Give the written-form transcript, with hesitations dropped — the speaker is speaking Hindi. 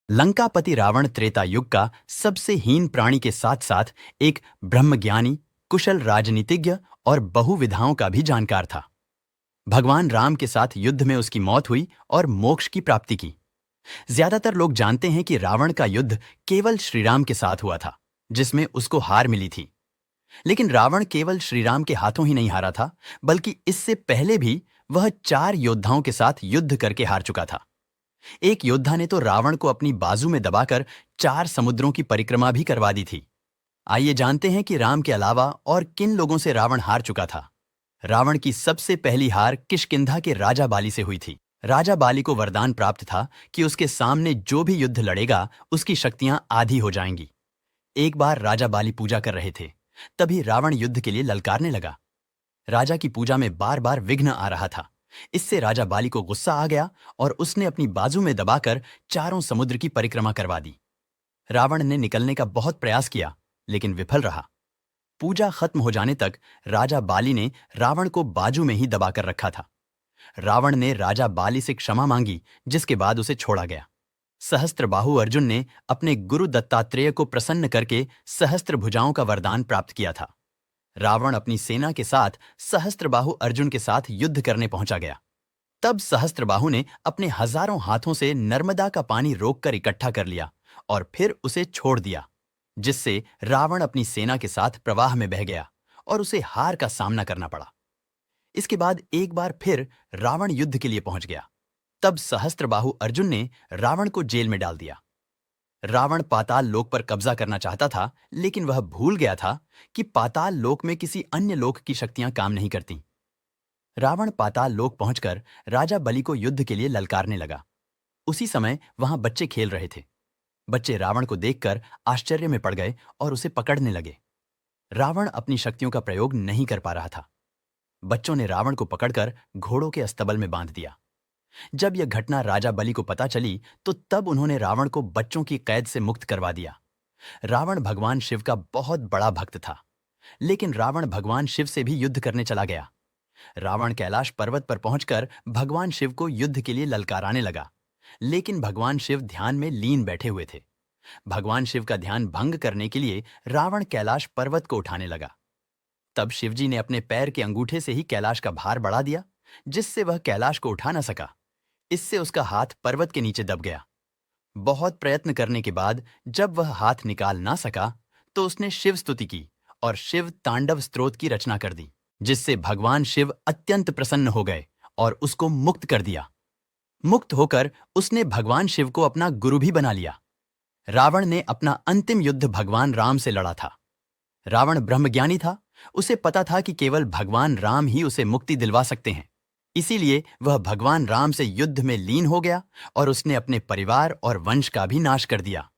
लंकापति रावण त्रेता युग का सबसे हीन प्राणी के साथ साथ एक ब्रह्मज्ञानी, कुशल राजनीतिज्ञ और बहुविधाओं का भी जानकार था। भगवान राम के साथ युद्ध में उसकी मौत हुई और मोक्ष की प्राप्ति की। ज्यादातर लोग जानते हैं कि रावण का युद्ध केवल श्रीराम के साथ हुआ था, जिसमें उसको हार मिली थी। लेकिन रावण केवल श्रीराम के हाथों ही नहीं हारा था, बल्कि इससे पहले भी वह 4 योद्धाओं के साथ युद्ध करके हार चुका था। एक योद्धा ने तो रावण को अपनी बाजू में दबाकर 4 समुद्रों की परिक्रमा भी करवा दी थी। आइए जानते हैं कि राम के अलावा और किन लोगों से रावण हार चुका था। रावण की सबसे पहली हार किष्किंधा के राजा बाली से हुई थी। राजा बाली को वरदान प्राप्त था कि उसके सामने जो भी युद्ध लड़ेगा उसकी शक्तियां आधी हो जाएंगी। एक बार राजा बाली पूजा कर रहे थे, तभी रावण युद्ध के लिए ललकारने लगा। राजा की पूजा में बार बार विघ्न आ रहा था। इससे राजा बाली को गुस्सा आ गया और उसने अपनी बाजू में दबाकर चारों समुद्र की परिक्रमा करवा दी। रावण ने निकलने का बहुत प्रयास किया, लेकिन विफल रहा। पूजा खत्म हो जाने तक राजा बाली ने रावण को बाजू में ही दबाकर रखा था। रावण ने राजा बाली से क्षमा मांगी, जिसके बाद उसे छोड़ा गया। सहस्त्रबाहु अर्जुन ने अपने गुरु दत्तात्रेय को प्रसन्न करके सहस्त्र भुजाओं का वरदान प्राप्त किया था। रावण अपनी सेना के साथ सहस्त्रबाहु अर्जुन के साथ युद्ध करने पहुंचा गया। तब सहस्त्रबाहु ने अपने हजारों हाथों से नर्मदा का पानी रोककर इकट्ठा कर लिया और फिर उसे छोड़ दिया, जिससे रावण अपनी सेना के साथ प्रवाह में बह गया और उसे हार का सामना करना पड़ा। इसके बाद एक बार फिर रावण युद्ध के लिए पहुंच गया। तब सहस्त्रबाहु अर्जुन ने रावण को जेल में डाल दिया। रावण पाताल लोक पर कब्जा करना चाहता था, लेकिन वह भूल गया था कि पाताल लोक में किसी अन्य लोक की शक्तियां काम नहीं करती। रावण पाताल लोक पहुंचकर राजा बलि को युद्ध के लिए ललकारने लगा। उसी समय वहां बच्चे खेल रहे थे। बच्चे रावण को देखकर आश्चर्य में पड़ गए और उसे पकड़ने लगे। रावण अपनी शक्तियों का प्रयोग नहीं कर पा रहा था। बच्चों ने रावण को पकड़कर घोड़ों के अस्तबल में बांध दिया। जब यह घटना राजा बलि को पता चली, तो तब उन्होंने रावण को बच्चों की कैद से मुक्त करवा दिया। रावण भगवान शिव का बहुत बड़ा भक्त था, लेकिन रावण भगवान शिव से भी युद्ध करने चला गया। रावण कैलाश पर्वत पर पहुंचकर भगवान शिव को युद्ध के लिए ललकाराने लगा, लेकिन भगवान शिव ध्यान में लीन बैठे हुए थे। भगवान शिव का ध्यान भंग करने के लिए रावण कैलाश पर्वत को उठाने लगा। तब शिवजी ने अपने पैर के अंगूठे से ही कैलाश का भार बढ़ा दिया, जिससे वह कैलाश को उठा न सका। इससे उसका हाथ पर्वत के नीचे दब गया। बहुत प्रयत्न करने के बाद जब वह हाथ निकाल ना सका, तो उसने शिव स्तुति की और शिव तांडव स्तोत्र की रचना कर दी, जिससे भगवान शिव अत्यंत प्रसन्न हो गए और उसको मुक्त कर दिया। मुक्त होकर उसने भगवान शिव को अपना गुरु भी बना लिया। रावण ने अपना अंतिम युद्ध भगवान राम से लड़ा था। रावण ब्रह्मज्ञानी था। उसे पता था कि केवल भगवान राम ही उसे मुक्ति दिलवा सकते हैं। इसीलिए वह भगवान राम से युद्ध में लीन हो गया और उसने अपने परिवार और वंश का भी नाश कर दिया।